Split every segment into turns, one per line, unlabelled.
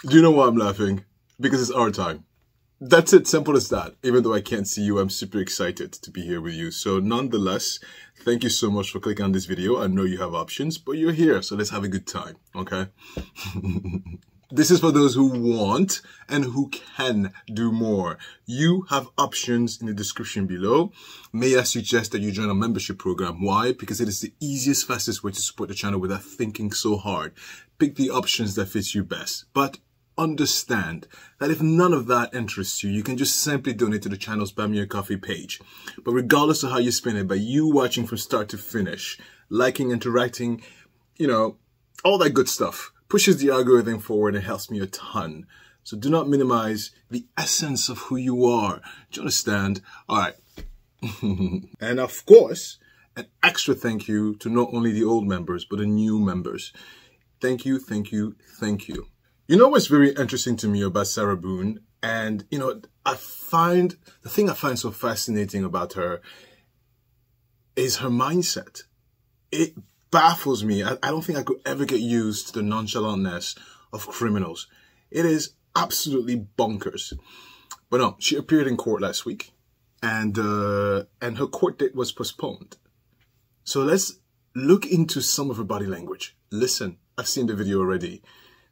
Do you know why I'm laughing? Because it's our time. That's it, simple as that. Even though I can't see you, I'm super excited to be here with you. So nonetheless, thank you so much for clicking on this video. I know you have options, but you're here, so let's have a good time, okay? This is for those who want and who can do more. You have options in the description below. May I suggest that you join a membership program? Why? Because it is the easiest, fastest way to support the channel without thinking so hard. Pick the options that fits you best. But understand that if none of that interests you, you can just simply donate to the channel's Buy Me a Coffee page. But regardless of how you spend it, by you watching from start to finish, liking, interacting, you know, all that good stuff, pushes the algorithm forward and helps me a ton. So do not minimize the essence of who you are. Do you understand? All right. And of course, an extra thank you to not only the old members, but the new members. Thank you, thank you, thank you. You know what's very interesting to me about Sarah Boone? And, you know, the thing I find so fascinating about her is her mindset. It baffles me. I don't think I could ever get used to the nonchalantness of criminals. It is absolutely bonkers. But no, she appeared in court last week and her court date was postponed. So let's look into some of her body language. Listen, I've seen the video already.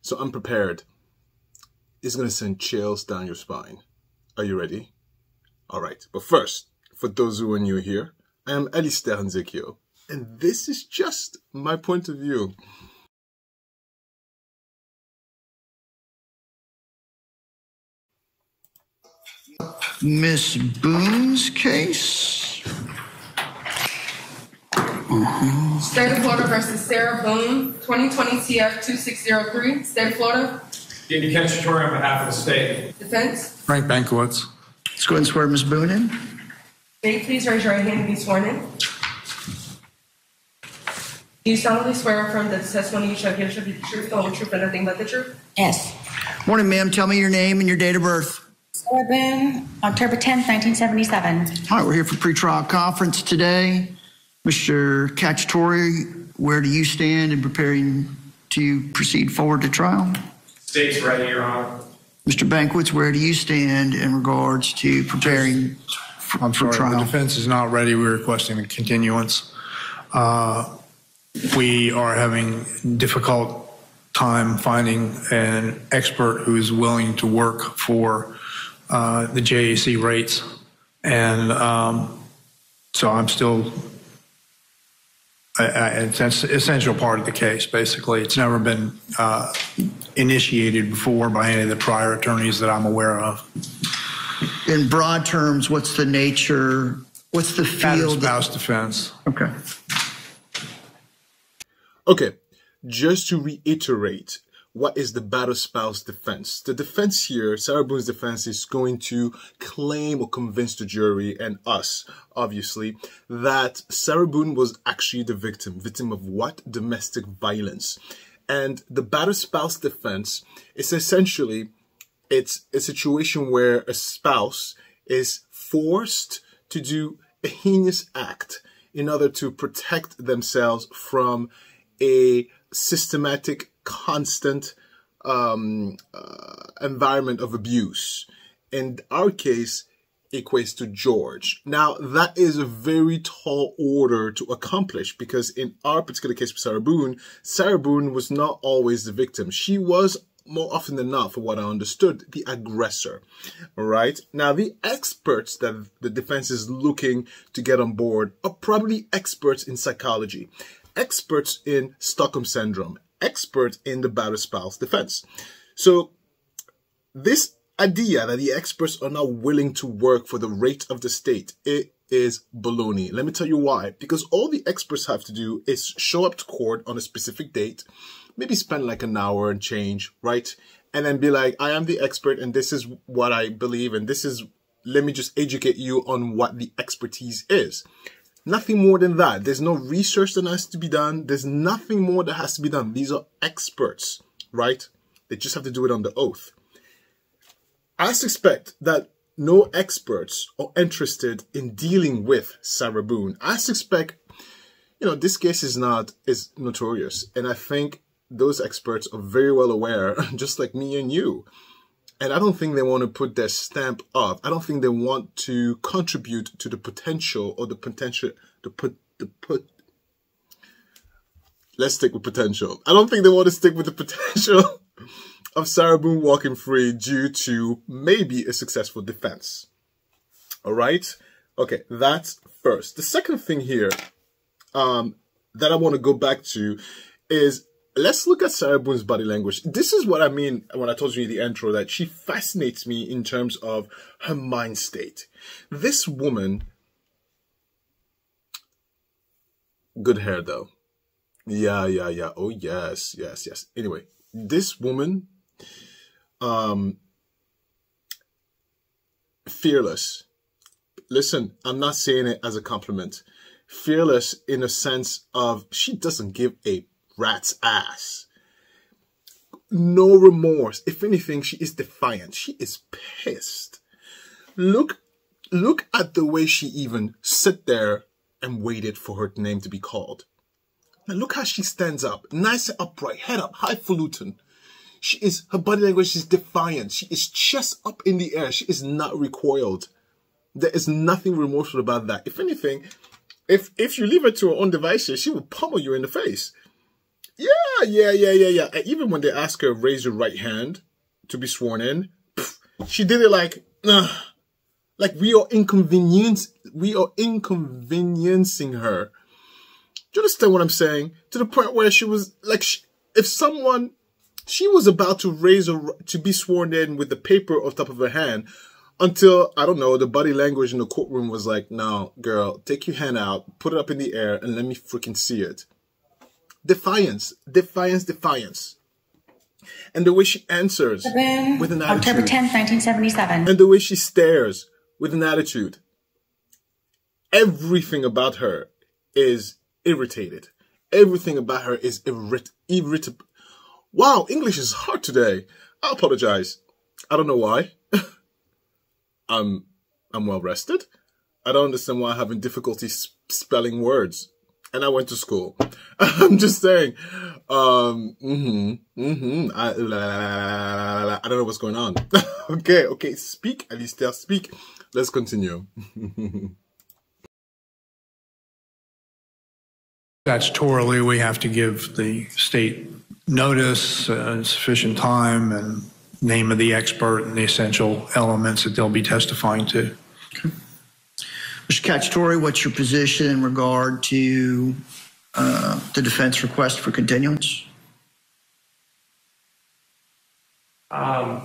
So I'm prepared. It's going to send chills down your spine. Are you ready? All right. But first, for those who are new here, I am Alistair Nzekio, and this is just my point of view.
Miss Boone's case.
State of Florida versus Sarah Boone, 2020 TF 2603. State of Florida.
Deputy Cacciatore on behalf of the state.
Defense.
Frank Bankowitz.
Let's go ahead and swear Miss Boone in.
May you please raise your right hand and be sworn in. Do you solemnly swear or affirm that the testimony you shall give shall be the truth, the whole truth, and nothing but the truth?
Yes.
Morning, ma'am. Tell me your name and your date of birth.
Sarah Boone, October 10th, 1977.
All right, we're here for pretrial conference today. Mr. Cacciatore, where do you stand in preparing to proceed forward to trial?
State's ready, Your Honor.
Mr. Bankwitz, where do you stand in regards to preparing for trial?
The defense is not ready. We're requesting a continuance. We are having difficult time finding an expert who is willing to work for the JAC rates. And so I'm still, it's an essential part of the case, basically. It's never been initiated before by any of the prior attorneys that I'm aware of.
In broad terms, what's the nature, what's the field?
Spouse defense.
Okay.
Okay, just to reiterate, what is the battle spouse defense? The defense here, Sarah Boone's defense, is going to claim or convince the jury and us, obviously, that Sarah Boone was actually the victim. Victim of what? Domestic violence. And the battle spouse defense is essentially, it's a situation where a spouse is forced to do a heinous act in order to protect themselves from a systematic, constant environment of abuse. In our case, equates to George. Now, that is a very tall order to accomplish because in our particular case with Sarah Boone was not always the victim. She was, more often than not, from what I understood, the aggressor. All right. Now, the experts that the defense is looking to get on board are probably experts in psychology, experts in Stockholm Syndrome, experts in the battle spouse defense. So this idea that the experts are not willing to work for the rate of the state, it is baloney. Let me tell you why. Because all the experts have to do is show up to court on a specific date, maybe spend like an hour and change, right? And then be like, I am the expert and this is what I believe and this is, let me just educate you on what the expertise is. Nothing more than that. There's no research that has to be done. There's nothing more that has to be done. These are experts, right? They just have to do it on the oath. I suspect that no experts are interested in dealing with Sarah Boone. I suspect, you know, this case is notorious. And I think those experts are very well aware, just like me and you. And I don't think they want to put their stamp of, I don't think they want to contribute to the potential or the potential, let's stick with potential. I don't think they want to stick with the potential of Sarah Boone walking free due to maybe a successful defense. All right? Okay, that's first. The second thing here that I want to go back to is, let's look at Sarah Boone's body language. This is what I mean when I told you in the intro that she fascinates me in terms of her mind state. This woman, good hair though. Yeah. Oh, yes. Anyway, this woman, fearless. Listen, I'm not saying it as a compliment. Fearless in a sense of she doesn't give a rat's ass. No remorse. If anything, she is defiant. She is pissed. Look at the way she even sat there and waited for her name to be called. Now look how she stands up, nice and upright, head up, highfalutin. Her body language is defiant. She is chest up in the air. She is not recoiled. There is nothing remorseful about that. If anything, if you leave her to her own devices, she will pummel you in the face. Yeah. And even when they ask her, raise your right hand to be sworn in, she did it like we are inconveniencing her. Do you understand what I'm saying? To the point where she was like, she was about to raise to be sworn in with the paper on top of her hand until, I don't know, the body language in the courtroom was like, no, girl, take your hand out, put it up in the air, and let me freaking see it. Defiance. And the way she answers with an attitude.
October 10th, 1977.
And the way she stares with an attitude. Everything about her is irritated. Everything about her is irritable. Wow, English is hard today. I apologize. I don't know why. I'm well rested. I don't understand why I'm having difficulty spelling words. And I went to school. I'm just saying. I don't know what's going on. Okay. Speak, Alistair, speak. Let's continue.
Statutorily, we have to give the state notice, sufficient time, and name of the expert and the essential elements that they'll be testifying to.
Okay. Mr. Cacciatore, what's your position in regard to the defense request for continuance?
I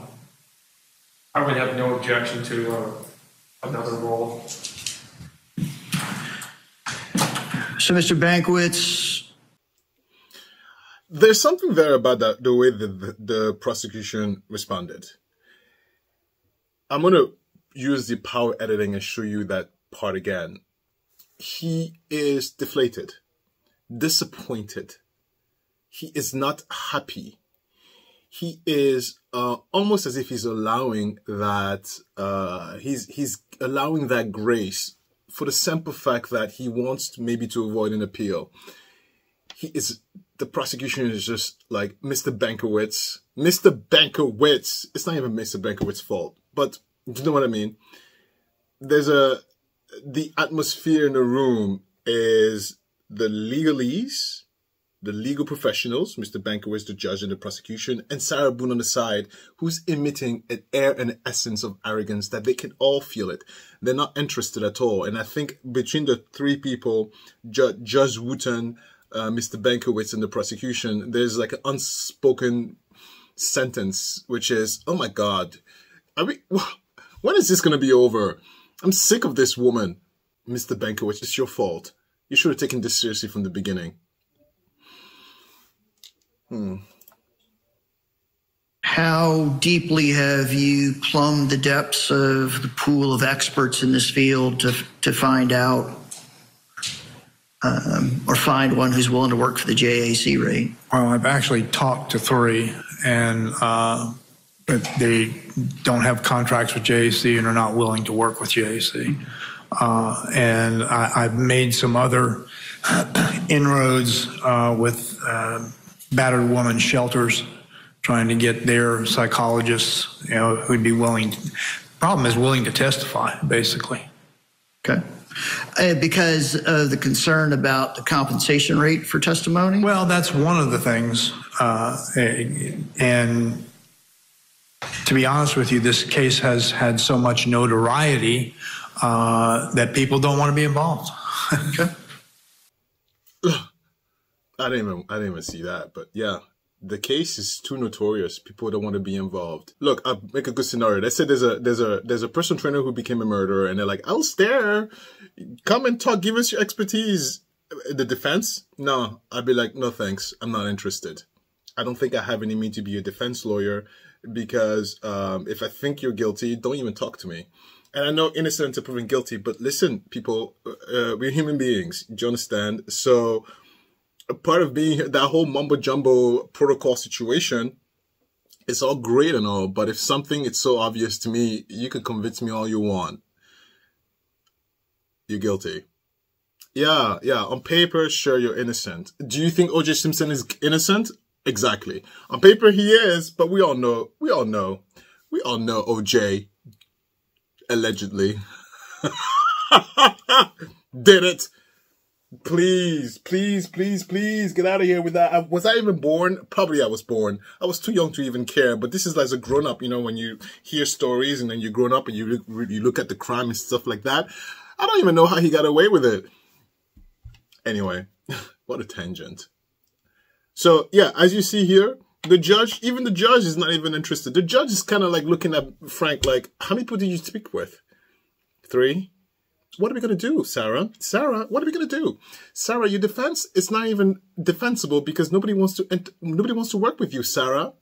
would have no objection to another role.
So, Mr. Bankiewicz.
There's something there about the way the prosecution responded. I'm going to use the power editing and show you that part again. He is deflated, disappointed. He is not happy. He is almost as if he's allowing that, he's allowing that grace for the simple fact that he wants maybe to avoid an appeal. The prosecution is just like, Mr. Bankiewicz. It's not even Mr. Bankiewicz's fault, but do you know what I mean? The atmosphere in the room is the legalese, the legal professionals, Mr. Bankiewicz, the judge and the prosecution, and Sarah Boone on the side, who's emitting an air and an essence of arrogance that they can all feel it. They're not interested at all. And I think between the three people, Judge Wooten, Mr. Bankiewicz and the prosecution, there's like an unspoken sentence, which is, oh my God, when is this going to be over? I'm sick of this woman. Mr. Bankiewicz, it's your fault. You should have taken this seriously from the beginning.
How deeply have you plumbed the depths of the pool of experts in this field to find out or find one who's willing to work for the JAC rate?
Well, I've actually talked to three, and they don't have contracts with JAC and are not willing to work with JAC. And I've made some other inroads with battered woman shelters, trying to get their psychologists, who'd be willing. Problem is willing to testify, basically.
Okay. Because of the concern about the compensation rate for testimony?
Well, that's one of the things. And to be honest with you, this case has had so much notoriety that people don't want to be involved.
Okay.
I didn't even see that, but yeah. The case is too notorious. People don't want to be involved. Look, I'll make a good scenario. Let's say there's a personal trainer who became a murderer, and they're like, "I'll stare. Come and talk. Give us your expertise." The defense? No, I'd be like, "No, thanks. I'm not interested. I don't think I have any means to be a defense lawyer because if I think you're guilty, don't even talk to me." And I know innocent until proven guilty, but listen, people, we're human beings. Do you understand? So. Part of being that whole mumbo jumbo protocol situation, it's all great and all, but if something it's so obvious to me, you can convince me all you want. You're guilty. Yeah. On paper, sure, you're innocent. Do you think O.J. Simpson is innocent? Exactly. On paper, he is, but we all know O.J. allegedly did it. Please, get out of here with that. Was I even born? Probably I was born. I was too young to even care, but this is like as a grown-up, when you hear stories and then you're grown up and you look at the crime and stuff like that. I don't even know how he got away with it. Anyway, what a tangent. So, yeah, as you see here, even the judge is not even interested. The judge is kind of like looking at Frank like, how many people did you speak with? 3? What are we going to do, Sarah? Sarah, what are we going to do? Sarah, your defense is not even defensible because nobody wants to work with you, Sarah.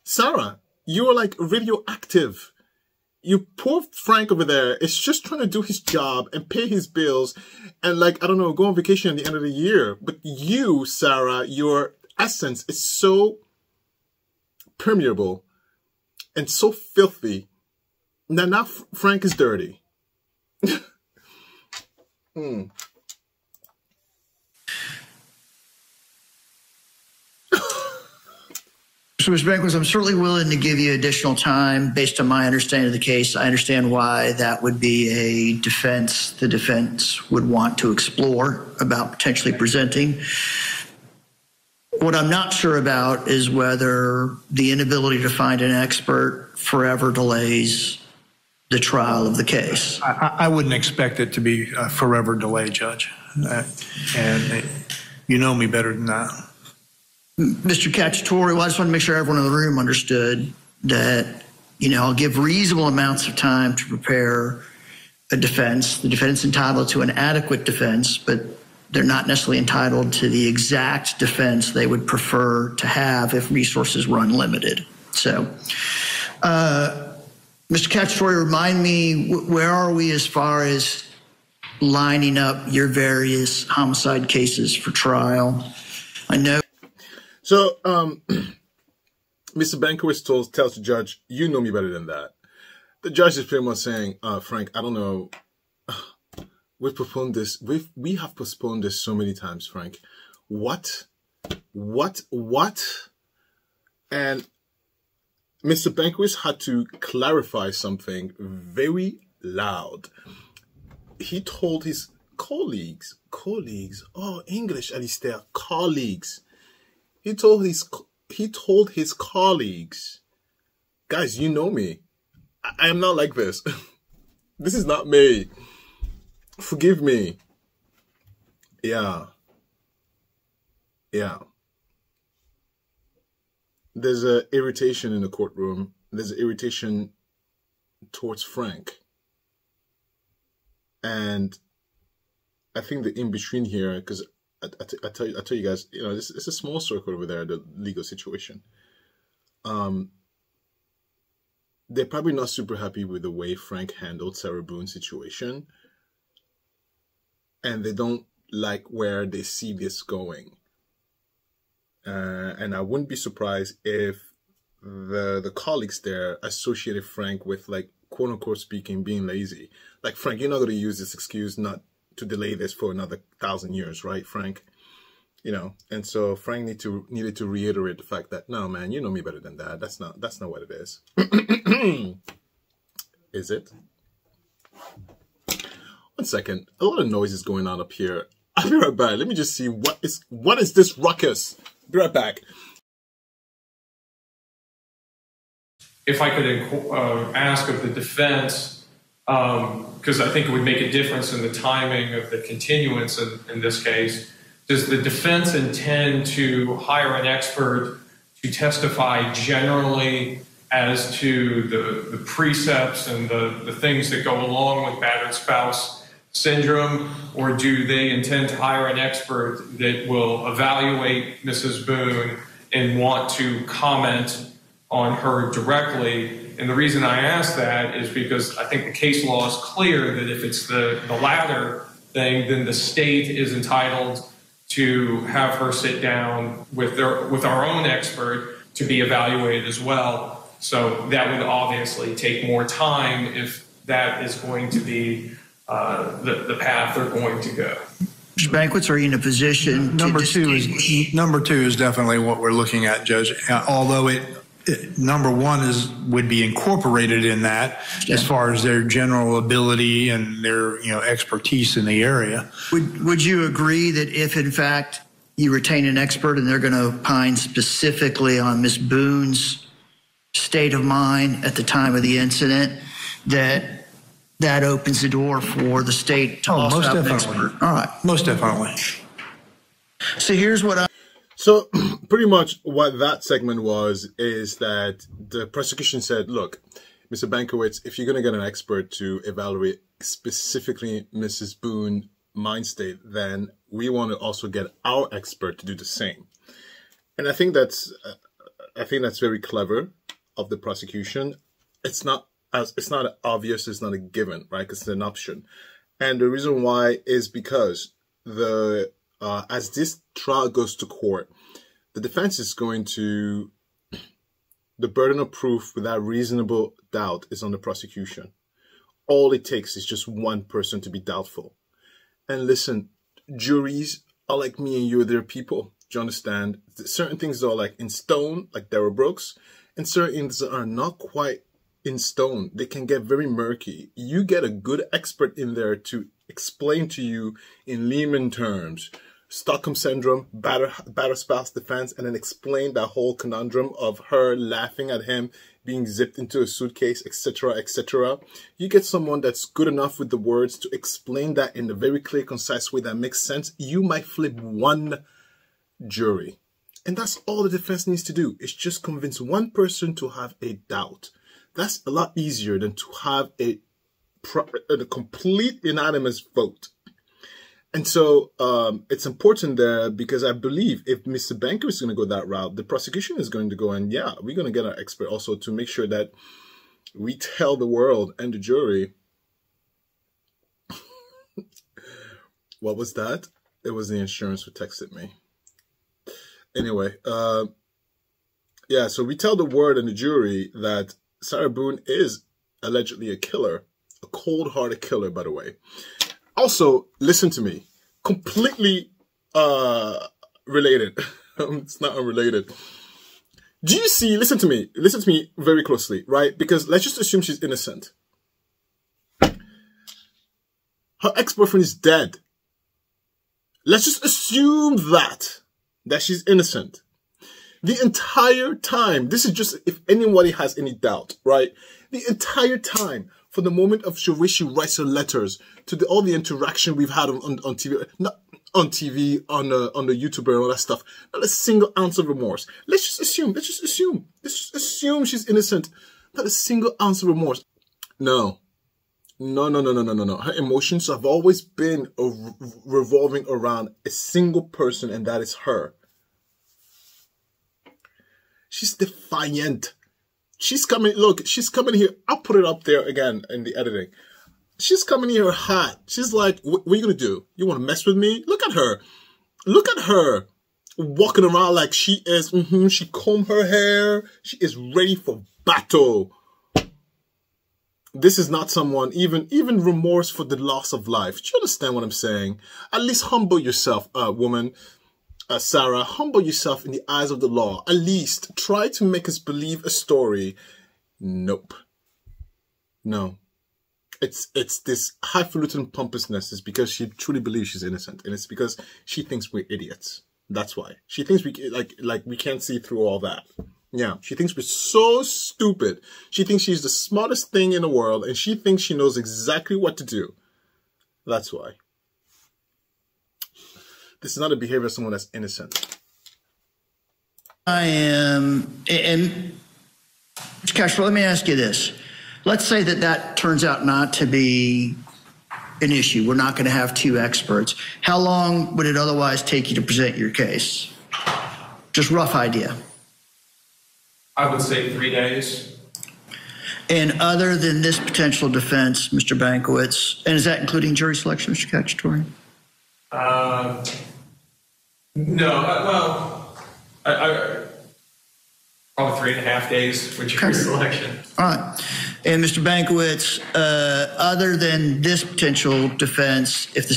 Sarah, you're like radioactive. You poor Frank over there is just trying to do his job and pay his bills and like, I don't know, go on vacation at the end of the year. But you, Sarah, your essence is so permeable and so filthy. Now Frank is dirty.
So, Mr. Banquist, I'm certainly willing to give you additional time based on my understanding of the case. I understand why that would be a defense the defense would want to explore about potentially presenting. What I'm not sure about is whether the inability to find an expert forever delays the trial of the case.
I wouldn't expect it to be a forever delay, Judge. And you know me better than that.
Mr. Cacciatore, well, I just want to make sure everyone in the room understood that, I'll give reasonable amounts of time to prepare a defense. The defendant's entitled to an adequate defense, but they're not necessarily entitled to the exact defense they would prefer to have if resources were unlimited. So, Mr. Cacciatore, remind me, where are we as far as lining up your various homicide cases for trial? I know.
So, Mr. Banquist tells the judge, you know me better than that. The judge is pretty much saying, Frank, I don't know. We have postponed this so many times, Frank. What? And Mr. Banquist had to clarify something very loud. He told his colleagues, oh, English, Alistair, colleagues. He told his colleagues, guys, you know me. I am not like this. This is not me. Forgive me. Yeah. There's an irritation in the courtroom. There's an irritation towards Frank. And I think the in-between here, because I tell you guys, it's a small circle over there, the legal situation. They're probably not super happy with the way Frank handled Sarah Boone's situation. And they don't like where they see this going. And I wouldn't be surprised if the colleagues there associated Frank with, like, quote unquote speaking, being lazy. Like, Frank, you're not going to use this excuse not to delay this for another 1,000 years, right, Frank? You know, and so Frank needed to reiterate the fact that, no, man, you know me better than that. That's not what it is. Is it? 1 second. A lot of noise is going on up here. I'll be right back. Let me just see what is this ruckus. Be right back.
If I could ask of the defense, because I think it would make a difference in the timing of the continuance in this case, does the defense intend to hire an expert to testify generally as to the precepts and the things that go along with battered spouse syndrome, or do they intend to hire an expert that will evaluate Mrs. Boone and want to comment on her directly? And the reason I ask that is because I think the case law is clear that if it's the latter thing, then the state is entitled to have her sit down with our own expert to be evaluated as well. So that would obviously take more time if that is going to be the path they're going to go.
Mr. Banquets, are you in a position
Number
to
two is definitely what we're looking at, Judge. Although number one would be incorporated in that as far as their general ability and their expertise in the area.
Would you agree that if in fact you retain an expert and they're going to opine specifically on Ms. Boone's state of mind at the time of the incident, that opens the door for the state to also have an expert? All right.
Most definitely.
So here's what
So pretty much what that segment is that the prosecution said, look, Mr. Bankowitz, if you're going to get an expert to evaluate specifically Mrs. Boone's mind state, then we want to also get our expert to do the same. And I think that's very clever of the prosecution. It's not obvious, it's not a given, right? Because it's an option. And the reason why is because as this trial goes to court, the defense is going to, the burden of proof without reasonable doubt is on the prosecution. All it takes is just one person to be doubtful. And listen, juries are like me and you, they're people. Do you understand? Certain things are like in stone, like Darrell Brooks, and certain things are not quite in stone. They can get very murky. You get a good expert in there to explain to you in layman terms Stockholm Syndrome, battered spouse defense, and then explain that whole conundrum of her laughing at him, being zipped into a suitcase, etc., etc. You get someone that's good enough with the words to explain that in a very clear, concise way that makes sense. You might flip one jury. And that's all the defense needs to do. It's just convince one person to have a doubt. That's a lot easier than to have a complete unanimous vote. And so it's important there because I believe if Mr. Banker is going to go that route, the prosecution is going to go and, yeah, we're going to get our expert also to make sure that we tell the world and the jury. What was that? It was the insurance who texted me. Anyway, yeah, so we tell the world and the jury that Sarah Boone is allegedly a killer, a cold-hearted killer, by the way. Also, listen to me, completely related. It's not unrelated. Do you see, listen to me very closely, right? Because let's just assume she's innocent. Her ex-boyfriend is dead. Let's just assume that she's innocent. The entire time, this is just if anybody has any doubt, right? The entire time, from the moment of where she writes her letters to all the interaction we've had on TV, not on TV, on the YouTuber and all that stuff, not a single ounce of remorse. Let's just assume she's innocent. Not a single ounce of remorse. No. Her emotions have always been revolving around a single person, and that is her. She's defiant. She's coming, look, she's coming here. I'll put it up there again in the editing. She's coming here hot. She's like, what are you going to do? You want to mess with me? Look at her. Look at her walking around like she is. She combed her hair. She is ready for battle. This is not someone, even remorse for the loss of life. Do you understand what I'm saying? At least humble yourself, woman. Sarah, humble yourself in the eyes of the law. At least try to make us believe a story. Nope. No. It's this highfalutin pompousness is because she truly believes she's innocent. And it's because she thinks we're idiots. That's why. She thinks we like we can't see through all that. Yeah, she thinks we're so stupid. She thinks she's the smartest thing in the world, and she thinks she knows exactly what to do. That's why. This is not a behavior of someone that's innocent.
I am, and Mr. Castro, let me ask you this. Let's say that turns out not to be an issue. We're not going to have two experts. How long would it otherwise take you to present your case? Just rough idea.
I would say 3 days.
And other than this potential defense, Mr. Bankowitz, and is that including jury selection, Mr. Cacciatore?
No, I probably 3.5 days for jury selection.
All right. And Mr. Bankowitz, other than this potential defense, if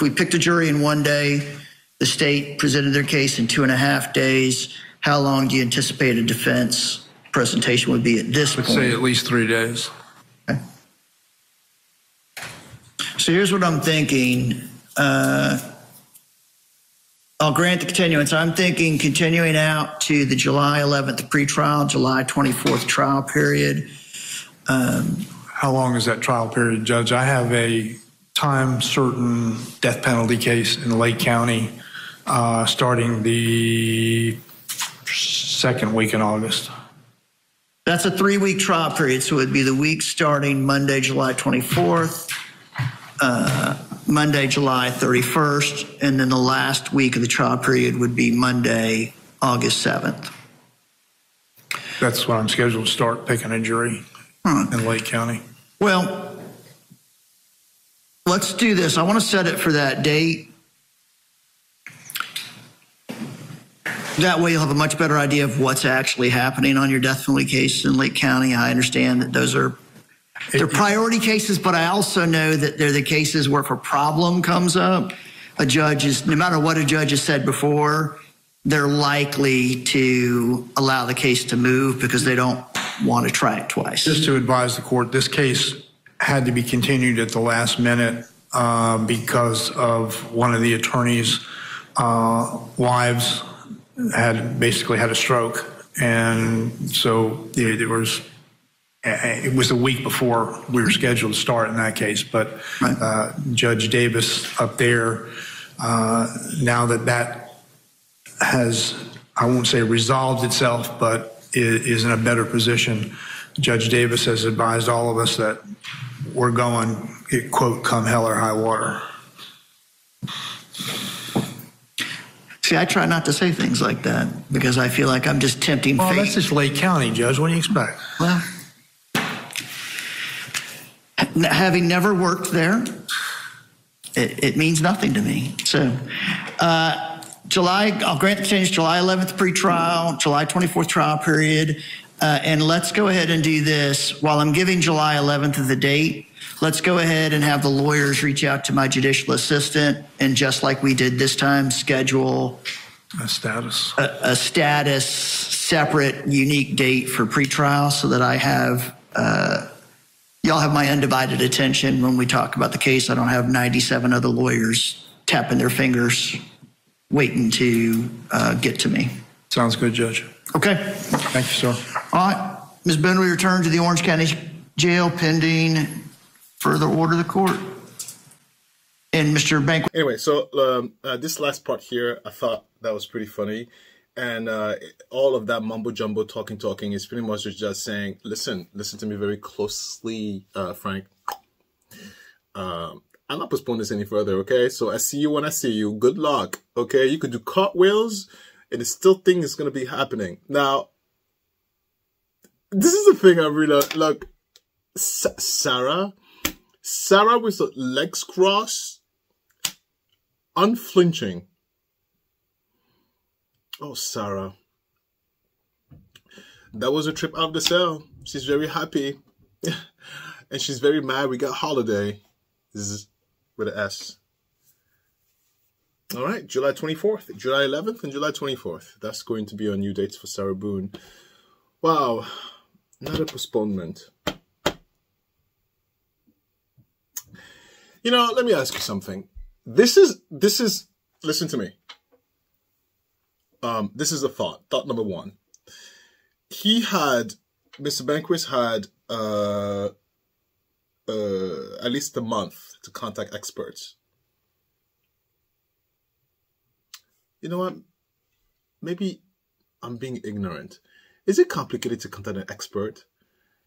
we picked a jury in 1 day, the state presented their case in 2.5 days, how long do you anticipate a defense presentation would be at this point?
I would say at least 3 days.
Okay. So here's what I'm thinking. I'll grant the continuance. I'm thinking continuing out to the July 11th pretrial, July 24th trial period.
How long is that trial period, Judge? I have a time-certain death penalty case in Lake County starting the second week in August.
That's a 3-week trial period, so it would be the week starting Monday, July 24th, Monday, July 31st, and then the last week of the trial period would be Monday, August 7th.
That's when I'm scheduled to start picking a jury in Lake County.
Well, let's do this. I want to set it for that date. That way you'll have a much better idea of what's actually happening on your death penalty case in Lake County. I understand that they're priority cases, but I also know that they're the cases where if a problem comes up, no matter what a judge has said before, they're likely to allow the case to move because they don't want to try it twice.
Just to advise the court, this case had to be continued at the last minute because of one of the attorney's wives basically had a stroke. And so it was a week before we were scheduled to start in that case. But Judge Davis up there, now that has, I won't say resolved itself, but is in a better position. Judge Davis has advised all of us that we're going, quote, come hell or high water.
See, I try not to say things like that because I feel like I'm just tempting fate.
That's just Lake County, Judge. What do you expect?
Well, having never worked there, it means nothing to me. So, I'll grant the change July 11th pretrial, July 24th trial period. And let's go ahead and do this. While I'm giving July 11th as the date, let's go ahead and have the lawyers reach out to my judicial assistant and just like we did this time, schedule
a status
separate, unique date for pretrial so that I have, y'all have my undivided attention when we talk about the case. I don't have 97 other lawyers tapping their fingers waiting to get to me.
Sounds good, Judge.
Okay.
Thank you, sir.
All right. Ms. Boone, we return to the Orange County Jail pending further order of the court. And Mr. Bank.
Anyway, so this last part here, I thought that was pretty funny. And all of that mumbo jumbo talking is pretty much just saying, listen to me very closely, Frank. I'm not postponing this any further, okay? So I see you when I see you. Good luck, okay? You could do cartwheels, and the still thing is going to be happening. Now, this is the thing I really like. Sarah with the legs crossed, unflinching. Oh, Sarah. That was a trip out of the cell. She's very happy. And she's very mad we got holiday. This is with an S. All right, July 24th, July 11th, and July 24th. That's going to be our new dates for Sarah Boone. Wow, another postponement. You know, let me ask you something. This is, listen to me. This is a thought number one. Mr. Benquist had, at least a month to contact experts. You know what? Maybe I'm being ignorant. Is it complicated to contact an expert?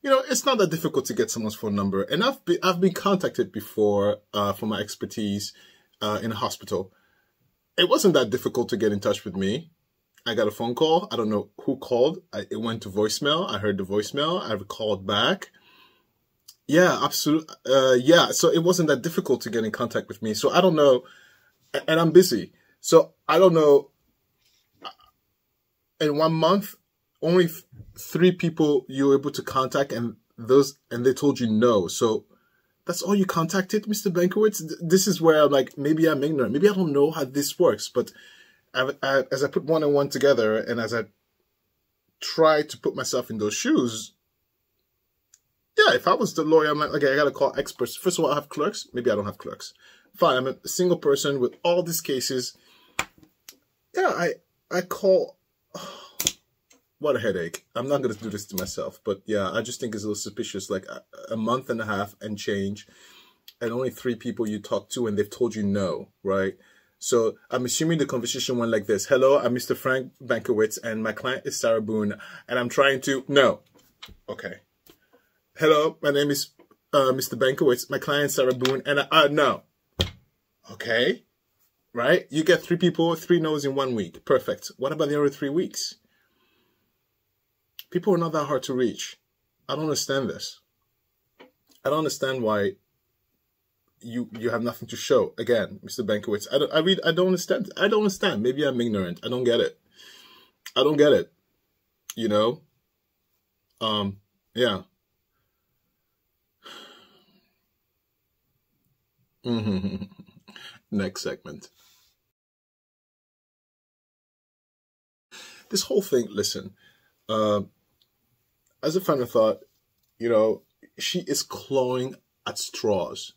You know, it's not that difficult to get someone's phone number. And I've been contacted before for my expertise in a hospital. It wasn't that difficult to get in touch with me. I got a phone call. I don't know who called. It went to voicemail. I heard the voicemail. I called back. Yeah, absolutely. Yeah, so it wasn't that difficult to get in contact with me. So I don't know. And I'm busy. So I don't know. In 1 month, only 3 people you were able to contact, and they told you no. So that's all you contacted, Mr. Benkiewicz? This is where I'm like, maybe I'm ignorant. Maybe I don't know how this works. But as I put one and one together, and as I try to put myself in those shoes, yeah, if I was the lawyer, I'm like, okay, I got to call experts. First of all, I have clerks. Maybe I don't have clerks. Fine, I'm a single person with all these cases. Yeah, I call. Oh, what a headache. I'm not going to do this to myself. But yeah, I just think it's a little suspicious. Like a month and a half and change, and only 3 people you talk to, and they've told you no, right? So I'm assuming the conversation went like this. Hello, I'm Mr. Frank Benkiewicz, and my client is Sarah Boone, and I'm trying to... No. Okay. Hello, my name is Mr. Benkiewicz. My client is Sarah Boone, and no. Okay. Right? You get 3 people, 3 no's in 1 week. Perfect. What about the other 3 weeks? People are not that hard to reach. I don't understand this. I don't understand why you have nothing to show. Again, Mr. Benkiewicz, I don't understand. I don't understand. Maybe I'm ignorant. I don't get it. I don't get it. You know? Yeah. Next segment. This whole thing, listen, as a final thought, you know, she is clawing at straws.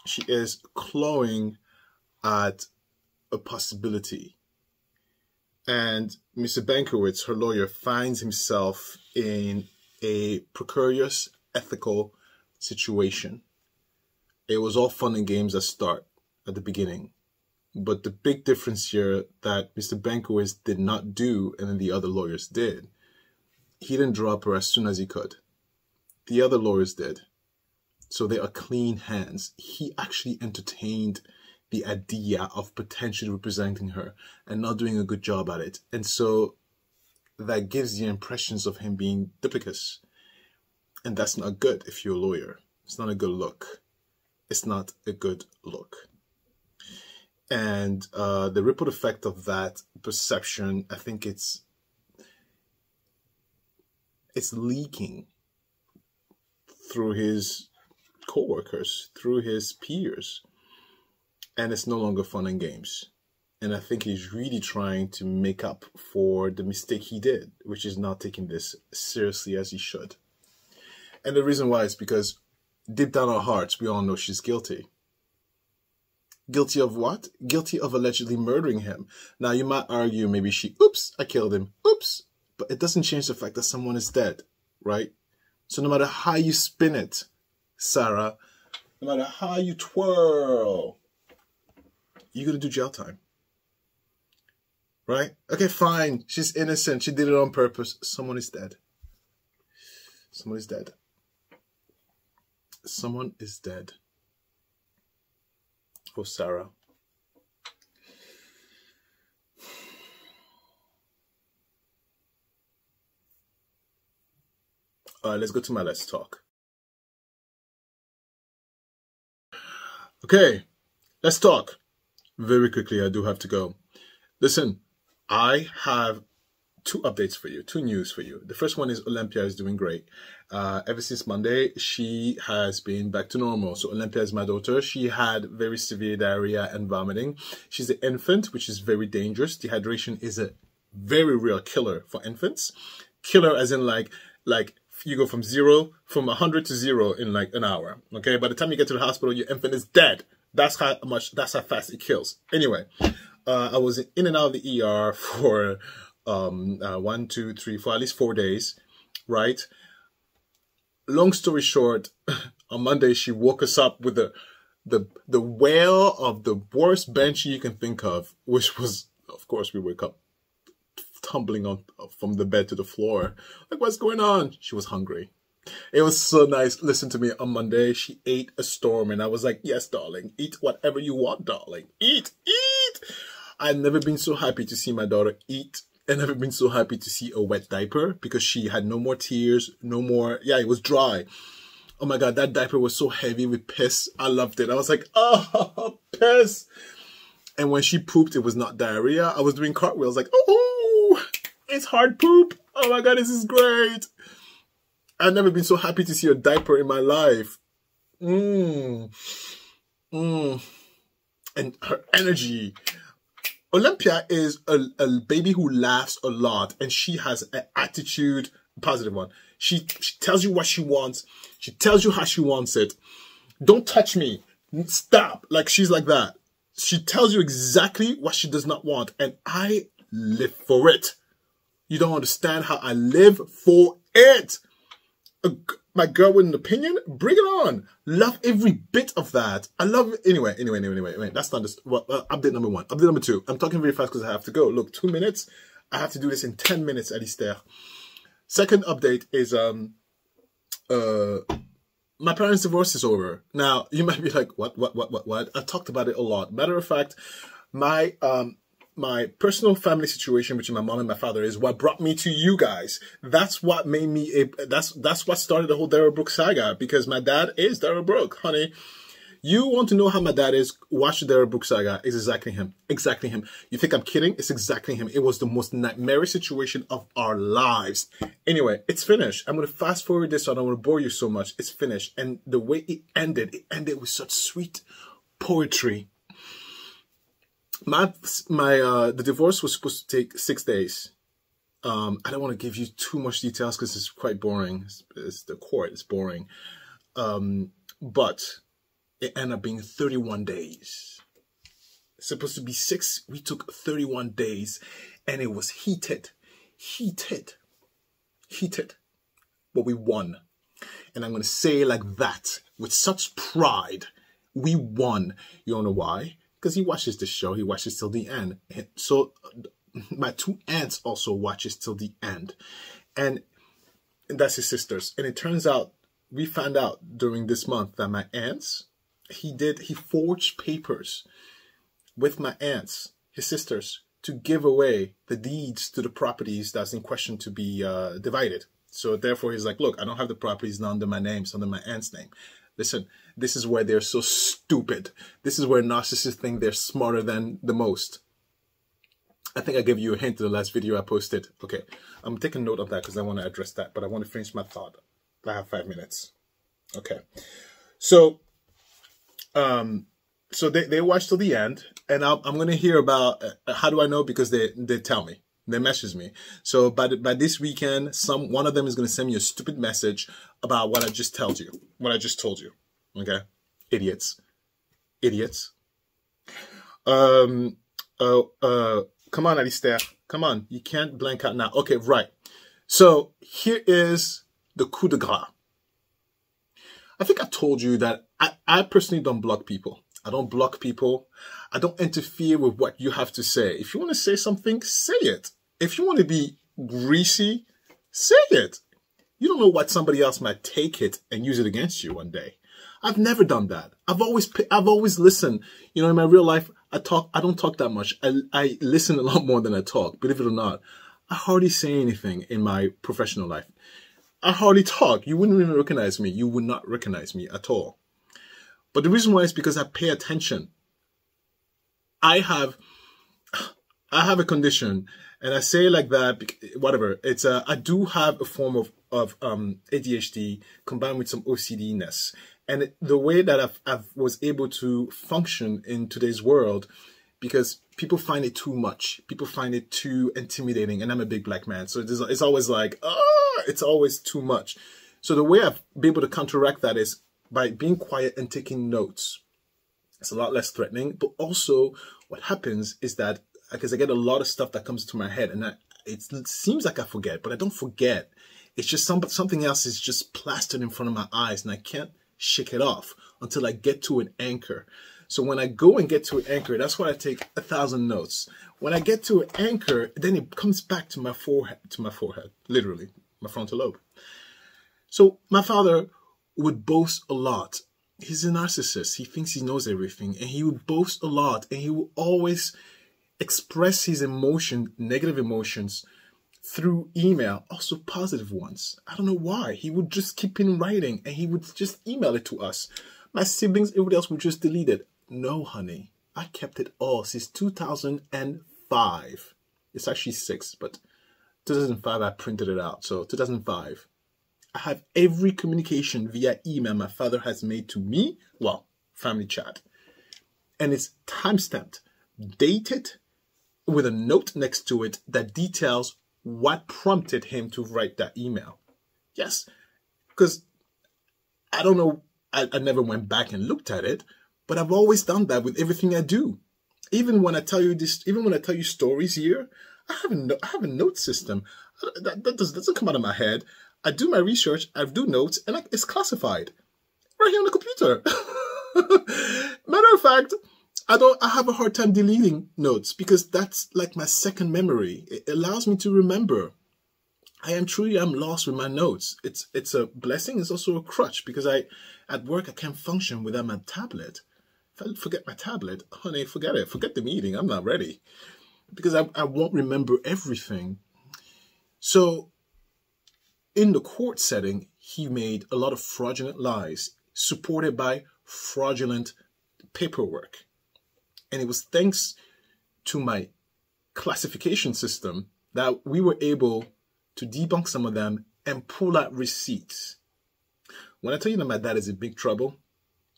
She is clawing at a possibility. And Mr. Benkiewicz, her lawyer, finds himself in a precarious ethical situation. It was all fun and games at the beginning. But the big difference here that Mr. Benkiewicz did not do, and then the other lawyers did, he didn't drop her as soon as he could. The other lawyers did. So they are clean hands. He actually entertained the idea of potentially representing her and not doing a good job at it. And so that gives the impressions of him being duplicitous. And that's not good if you're a lawyer. It's not a good look. It's not a good look. And the ripple effect of that perception, I think it's leaking through his co-workers, through his peers. And it's no longer fun and games. And I think he's really trying to make up for the mistake he did, which is not taking this seriously as he should. And the reason why is because deep down our hearts, we all know she's guilty. Guilty of what? Guilty of allegedly murdering him. Now, you might argue maybe oops, I killed him. Oops. But it doesn't change the fact that someone is dead, right? So no matter how you spin it, Sarah, no matter how you twirl, you're going to do jail time. Right? Okay, fine. She's innocent. She did it on purpose. Someone is dead. Someone is dead. Someone is dead. Oh, Sarah. All right, let's go to my Let's Talk. Okay, let's talk. Very quickly, I do have to go. Listen, I have two updates for you, two news for you. The first one is Olympia is doing great. Ever since Monday, she has been back to normal. So Olympia is my daughter. She had very severe diarrhea and vomiting. She's an infant, which is very dangerous. Dehydration is a very real killer for infants. Killer as in like you go from 100 to 0 in like an hour. Okay, by the time you get to the hospital, your infant is dead. That's how fast it kills. Anyway, I was in and out of the ER for 1, 2, 3, 4, at least 4 days, right? Long story short, on Monday she woke us up with the wail of the worst banshee you can think of, which was, of course, we wake up tumbling on from the bed to the floor. Like, what's going on? She was hungry. It was so nice. Listen to me, on Monday, she ate a storm, and I was like, yes, darling, eat whatever you want, darling. Eat, eat. I've never been so happy to see my daughter eat, and never been so happy to see a wet diaper, because she had no more tears, no more, yeah, it was dry. Oh my God, that diaper was so heavy with piss. I loved it. I was like, oh, piss. And when she pooped, it was not diarrhea. I was doing cartwheels like, oh, it's hard poop. Oh my God, this is great. I've never been so happy to see a diaper in my life. And her energy. Olympia is a baby who laughs a lot, and she has an attitude, positive one. She tells you what she wants. She tells you how she wants it. Don't touch me. Stop. Like, she's like that. She tells you exactly what she does not want, and I live for it. You don't understand how I live for it. My girl with an opinion, bring it on. Love every bit of that. I love it. Anyway, that's not this. Update number one. Update number two. I'm talking very fast because I have to go. Look, 2 minutes. I have to do this in 10 minutes at least there. Second update is my parents' divorce is over. Now, you might be like, what? I talked about it a lot. Matter of fact, my personal family situation between my mom and my father is what brought me to you guys. That's what made me that's what started the whole Darrell Brooke saga, because my dad is Darrell Brooke, honey. You want to know how my dad is? Watch the Darrell Brooke saga. It's exactly him. Exactly him. You think I'm kidding? It's exactly him. It was the most nightmarish situation of our lives. Anyway, it's finished. I'm going to fast forward this so I don't want to bore you so much. It's finished. And the way it ended with such sweet poetry. The divorce was supposed to take 6 days. I don't want to give you too much details because it's quite boring. It's the court. It's boring. But it ended up being 31 days. It's supposed to be 6. We took 31 days, and it was heated. But we won. And I'm going to say it like that with such pride. We won. You don't know why? Because he watches this show. He watches till the end. And so my 2 aunts also watches till the end. And that's his sisters. And it turns out, we found out during this month that my aunts, he forged papers with my aunts, his sisters, to give away the deeds to the properties that's in question to be divided. So therefore he's like, look, I don't have the properties now under my name, it's under my aunt's name. Listen, this is where they're so stupid. This is where narcissists think they're smarter than the most. I think I gave you a hint in the last video I posted. Okay, I'm taking note of that because I want to address that, but I want to finish my thought. I have 5 minutes. Okay, so they watch till the end, and I'm going to hear about, how do I know? Because they tell me. They message me. So by this weekend, one of them is going to send me a stupid message about what I just told you. Okay? Idiots. Come on, Alistair. Come on. You can't blank out now. Okay, right. So here is the coup de grace. I think I told you that I personally don't block people. I don't block people. I don't interfere with what you have to say. If you want to say something, say it. If you want to be greasy, say it. You don't know what somebody else might take it and use it against you one day. I've never done that. I've always listened. You know, in my real life, I don't talk that much. I listen a lot more than I talk, believe it or not. I hardly say anything in my professional life. I hardly talk. You wouldn't even recognize me. You would not recognize me at all. But the reason why is because I pay attention. I I have a condition, and I say it like that, whatever. It's I do have a form of ADHD combined with some OCD-ness. And the way that I was able to function in today's world, because people find it too much. People find it too intimidating. And I'm a big black man. So it's always like, it's always too much. So the way I've been able to counteract that is by being quiet and taking notes. It's a lot less threatening. But also what happens is that, because I get a lot of stuff that comes to my head, and it seems like I forget, but I don't forget. It's just something else is just plastered in front of my eyes, and I can't shake it off until I get to an anchor. So when I go and get to an anchor, that's why I take 1,000 notes. When I get to an anchor, then it comes back to my forehead, literally, my frontal lobe. So my father would boast a lot. He's a narcissist. He thinks he knows everything, and he would boast a lot, and he would always express his emotion, negative emotions, through email, also positive ones. I don't know why. He would just keep in writing, and he would just email it to us. My siblings, everybody else would just delete it. No, honey. I kept it all since 2005. It's actually 6, but 2005 I printed it out. So 2005. I have every communication via email my father has made to me, well, family chat. And it's timestamped, dated, with a note next to it that details what prompted him to write that email. Yes, because I don't know, I never went back and looked at it, but I've always done that with everything I do. Even when I tell you this, even when I tell you stories here, I have a note system. That doesn't come out of my head. I do my research, I do notes, and it's classified right here on the computer. Matter of fact, I have a hard time deleting notes because that's like my second memory. It allows me to remember. I'm lost with my notes. It's a blessing. It's also a crutch because at work I can't function without my tablet. If I forget my tablet, honey, forget it. Forget the meeting. I'm not ready because I won't remember everything. So in the court setting, he made a lot of fraudulent lies supported by fraudulent paperwork. And it was thanks to my classification system that we were able to debunk some of them and pull out receipts. When I tell you that my dad is in big trouble,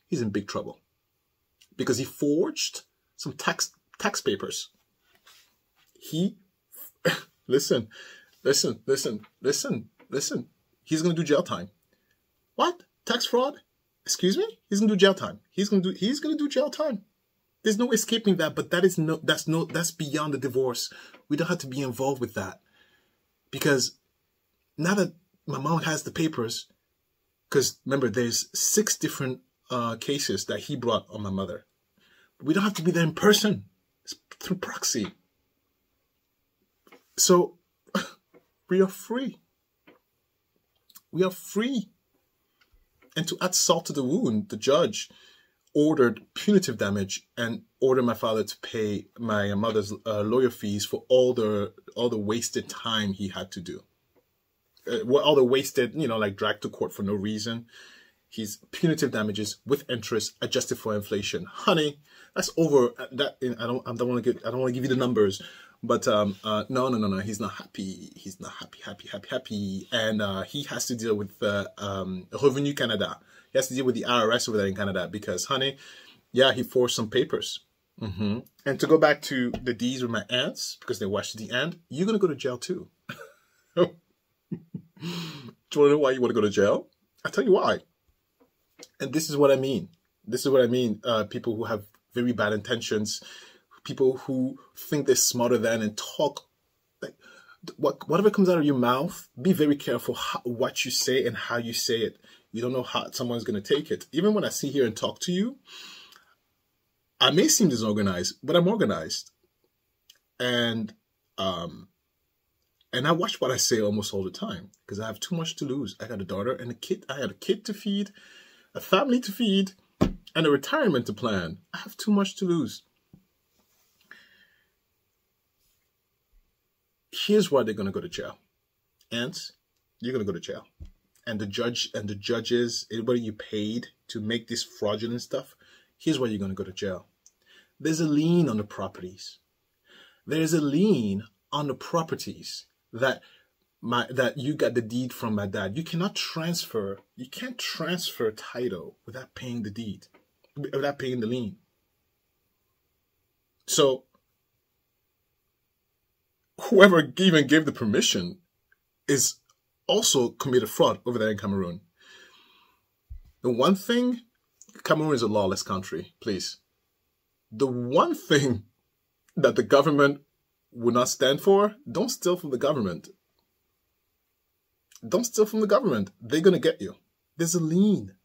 he's in big trouble because he forged some tax papers. Listen. He's going to do jail time. What? Tax fraud? Excuse me? He's going to do jail time. He's going to do jail time. There's no escaping that, but that's beyond the divorce. We don't have to be involved with that. Because now that my mom has the papers, because remember, there's 6 different cases that he brought on my mother. We don't have to be there in person. It's through proxy. So we are free. We are free. And to add salt to the wound, the judge ordered punitive damage and ordered my father to pay my mother's lawyer fees for all the wasted time he had to do. All the wasted, like dragged to court for no reason. His punitive damages with interest adjusted for inflation. Honey, that's over. That I don't want to give you the numbers, but no. He's not happy. He's not happy. And he has to deal with Revenu Canada. He has to deal with the IRS over there in Canada because, honey, yeah, he forged some papers. And to go back to the D's with my aunts, because they watched the end, you're going to go to jail too. Do you want to know why you want to go to jail? I'll tell you why. And this is what I mean. People who have very bad intentions, people who think they're smarter than and talk. Like, whatever comes out of your mouth, be very careful what you say and how you say it. You don't know how someone's going to take it. Even when I sit here and talk to you, I may seem disorganized, but I'm organized. And I watch what I say almost all the time because I have too much to lose. I got a daughter and a kid. I had a kid to feed, a family to feed, and a retirement to plan. I have too much to lose. Here's why they're going to go to jail. Aunts, you're going to go to jail. And the judge and the judges, everybody you paid to make this fraudulent stuff, here's why you're going to go to jail. There's a lien on the properties. there's a lien on the properties that you got the deed from my dad. You can't transfer title without paying the deed, without paying the lien. So whoever even gave the permission is also committed fraud over there in Cameroon. The one thing, Cameroon is a lawless country, please. The one thing that the government would not stand for, don't steal from the government. Don't steal from the government. They're going to get you. There's a lien.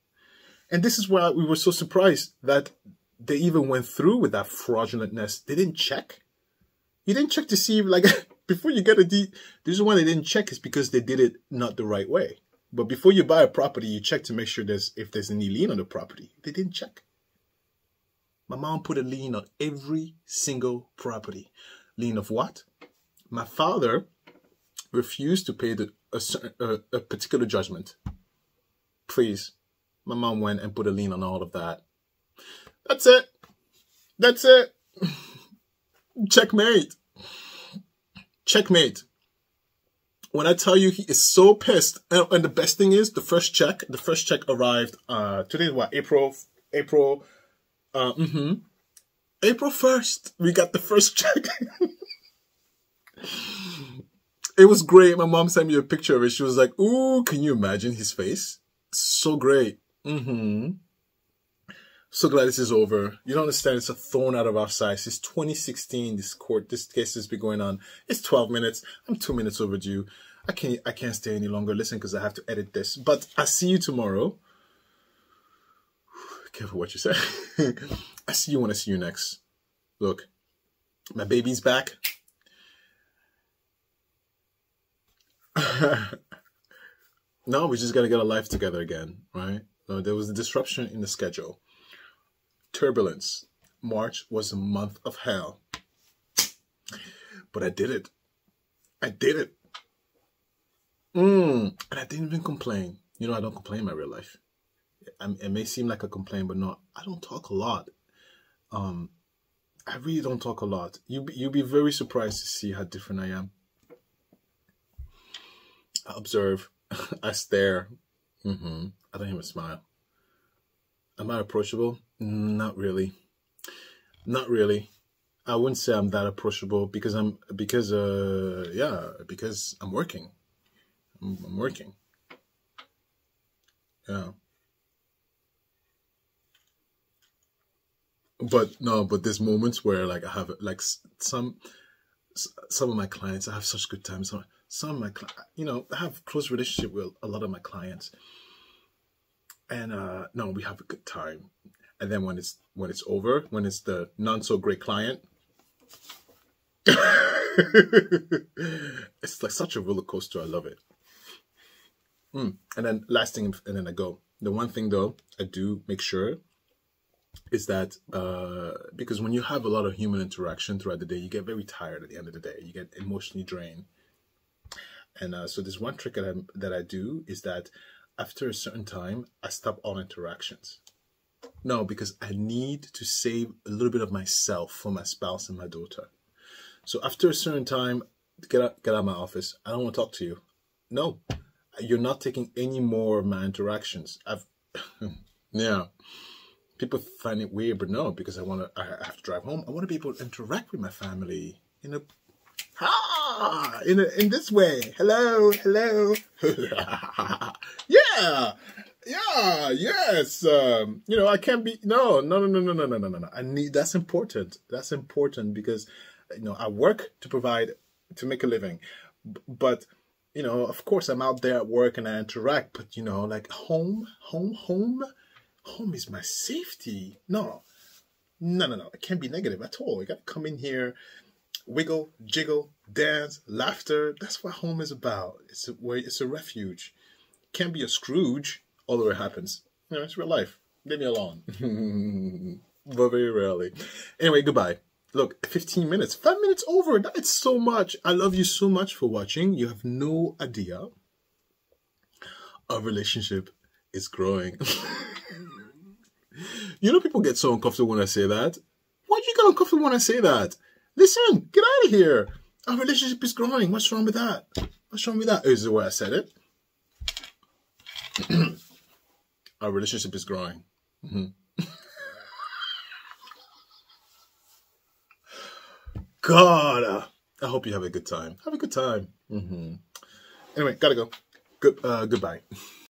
And this is why we were so surprised that they even went through with that fraudulentness. They didn't check. You didn't check to see, like, before you get a deed. The reason why they didn't check is because they did it not the right way. But before you buy a property, you check to make sure if there's any lien on the property. They didn't check. My mom put a lien on every single property. Lien of what? My father refused to pay a particular judgment. Please. My mom went and put a lien on all of that. That's it. That's it. Checkmate. Checkmate. When I tell you he is so pissed, and the best thing is the first check arrived, today is what, April 1st, we got the first check. It was great. My mom sent me a picture of it. She was like, ooh, can you imagine his face? So great. So glad this is over. You don't understand. It's a thorn out of our side. Since 2016, this case has been going on. It's 12 minutes. I'm 2 minutes overdue. I can't stay any longer. Listen, because I have to edit this. But I'll see you tomorrow. Careful what you say. I see you when I see you next. Look, my baby's back. No, we just got to get our life together again, right? There was a disruption in the schedule. Turbulence. March was a month of hell. But I did it. I did it. And I didn't even complain. You know, I don't complain in my real life. It may seem like I complain, but no, I don't talk a lot. I really don't talk a lot. You'll be very surprised to see how different I am. I observe. I stare. I don't even smile. Am I approachable? Not really. Not really. I wouldn't say I'm that approachable because I'm working. I'm working. Yeah. But there's moments where like I have like some of my clients, I have such good times. Some of my I have close relationship with a lot of my clients. And no, we have a good time. And then when it's over, when it's the not so great client, it's like such a roller coaster. I love it. And then last thing, and then I go. The one thing though, I do make sure is that because when you have a lot of human interaction throughout the day, you get very tired at the end of the day. You get emotionally drained. And so there's one trick that I do is that after a certain time, I stop all interactions. No, because I need to save a little bit of myself for my spouse and my daughter. So after a certain time, get out of my office. I don't want to talk to you. No, you're not taking any more of my interactions. Yeah. People find it weird, but no, because I have to drive home. I want to be able to interact with my family in this way. Hello. Yeah, yes. I can't be. No. I need. That's important. That's important because, I work to make a living, but of course I'm out there at work and I interact. But like home is my safety. No. It can't be negative at all. You got to come in here. Wiggle, jiggle, dance, laughter. That's what home is about. It's a refuge. Can't be a Scrooge, although it happens. It's real life. Leave me alone. But very rarely. Anyway, goodbye. Look, 15 minutes. 5 minutes over. That's so much. I love you so much for watching. You have no idea. Our relationship is growing. People get so uncomfortable when I say that. Why do you get uncomfortable when I say that? Listen, get out of here. Our relationship is growing. What's wrong with that? What's wrong with that? Is the way I said it. Our relationship is growing. God, I hope you have a good time. Have a good time. Anyway, gotta go. Goodbye.